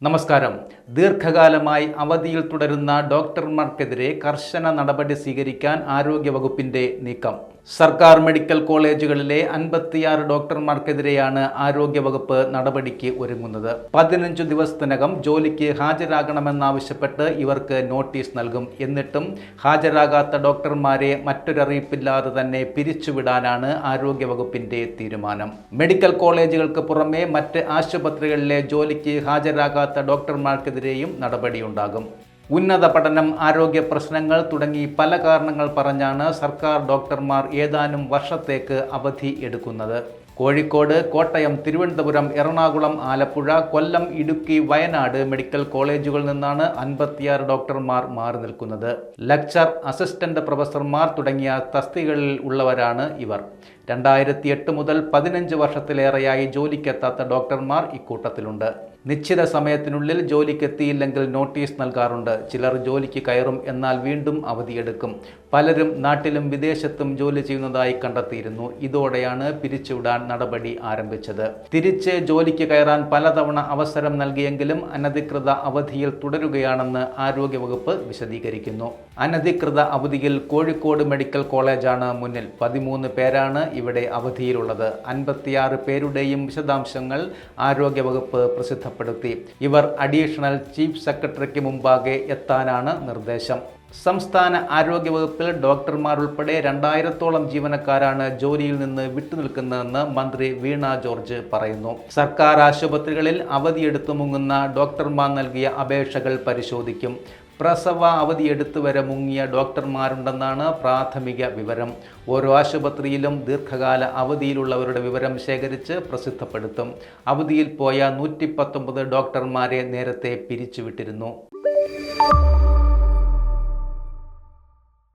നമസ്കാരം. ദീർഘകാലമായി അവധിയിൽ തുടരുന്ന ഡോക്ടർമാർക്കെതിരെ കർശന നടപടി സ്വീകരിക്കാൻ ആരോഗ്യവകുപ്പിന്റെ നീക്കം. സർക്കാർ മെഡിക്കൽ കോളേജുകളിലെ 56 ഡോക്ടർമാർക്കെതിരെയാണ് ആരോഗ്യവകുപ്പ് നടപടിക്ക് ഒരുങ്ങുന്നത്. 15 ദിവസത്തിനകം ജോലിക്ക് ഹാജരാകണമെന്നാവശ്യപ്പെട്ട് ഇവർക്ക് നോട്ടീസ് നൽകും. എന്നിട്ടും ഹാജരാകാത്ത ഡോക്ടർമാരെ മറ്റൊരറിയിപ്പില്ലാതെ തന്നെ പിരിച്ചുവിടാനാണ് ആരോഗ്യവകുപ്പിന്റെ തീരുമാനം. മെഡിക്കൽ കോളേജുകൾക്ക് പുറമെ മറ്റ് ആശുപത്രികളിലെ ജോലിക്ക് ഹാജരാകാത്ത ഡോക്ടർമാർക്കെതിരെയും നടപടിയുണ്ടാകും. ഉന്നത പഠനം, ആരോഗ്യ പ്രശ്നങ്ങൾ തുടങ്ങി പല കാരണങ്ങൾ പറഞ്ഞാണ് സർക്കാർ ഡോക്ടർമാർ ഏതാനും വർഷത്തേക്ക് അവധി എടുക്കുന്നത്. കോഴിക്കോട്, കോട്ടയം, തിരുവനന്തപുരം, എറണാകുളം, ആലപ്പുഴ, കൊല്ലം, ഇടുക്കി, വയനാട് മെഡിക്കൽ കോളേജുകളിൽ നിന്നാണ് 56 ഡോക്ടർമാർ മാറി നിൽക്കുന്നത്. ലെക്ചർ, അസിസ്റ്റന്റ് പ്രൊഫസർമാർ തുടങ്ങിയ തസ്തികകളിൽ ഉള്ളവരാണ് ഇവർ. 2008 മുതൽ 15 വർഷത്തിലേറെയായി ജോലിക്കെത്താത്ത ഡോക്ടർമാർ ഇക്കൂട്ടത്തിലുണ്ട്. നിശ്ചിത സമയത്തിനുള്ളിൽ ജോലിക്കെത്തിയില്ലെങ്കിൽ നോട്ടീസ് നൽകാറുണ്ട്. ചിലർ ജോലിക്ക് കയറും, എന്നാൽ വീണ്ടും അവധിയെടുക്കും. പലരും നാട്ടിലും വിദേശത്തും ജോലി ചെയ്യുന്നതായി കണ്ടെത്തിയിരുന്നു. ഇതോടെയാണ് പിരിച്ചുവിടാൻ നടപടി ആരംഭിച്ചത്. തിരിച്ച് ജോലിക്ക് കയറാൻ പലതവണ അവസരം നൽകിയെങ്കിലും അനധികൃത അവധിയിൽ തുടരുകയാണെന്ന് ആരോഗ്യവകുപ്പ് വിശദീകരിക്കുന്നു. അനധികൃത അവധിയിൽ കോഴിക്കോട് മെഡിക്കൽ കോളേജാണ് മുന്നിൽ. 13 പേരാണ് ഇവിടെ അവധിയിലുള്ളത്. 56 പേരുടെയും വിശദാംശങ്ങൾ ആരോഗ്യവകുപ്പ് പ്രസിദ്ധപ്പെടുത്തി. ഇവർ അഡീഷണൽ ചീഫ് സെക്രട്ടറിക്ക് മുമ്പാകെ എത്താനാണ് നിർദ്ദേശം. സംസ്ഥാന ആരോഗ്യവകുപ്പിൽ ഡോക്ടർമാർ ഉൾപ്പെടെ 2000-ഓളം ജീവനക്കാരാണ് ജോലിയിൽ നിന്ന് വിട്ടുനിൽക്കുന്നതെന്ന് മന്ത്രി വീണ ജോർജ് പറയുന്നു. സർക്കാർ ആശുപത്രികളിൽ അവധിയെടുത്തു മുങ്ങുന്ന ഡോക്ടർമാർ നൽകിയ അപേക്ഷകൾ പരിശോധിക്കും. പ്രസവ അവധിയെടുത്തു വരെ മുങ്ങിയ ഡോക്ടർമാരുണ്ടെന്നാണ് പ്രാഥമിക വിവരം. ഓരോ ആശുപത്രിയിലും ദീർഘകാല അവധിയിലുള്ളവരുടെ വിവരം ശേഖരിച്ച് പ്രസിദ്ധപ്പെടുത്തും. അവധിയിൽ പോയ 119 ഡോക്ടർമാരെ നേരത്തെ പിരിച്ചുവിട്ടിരുന്നു.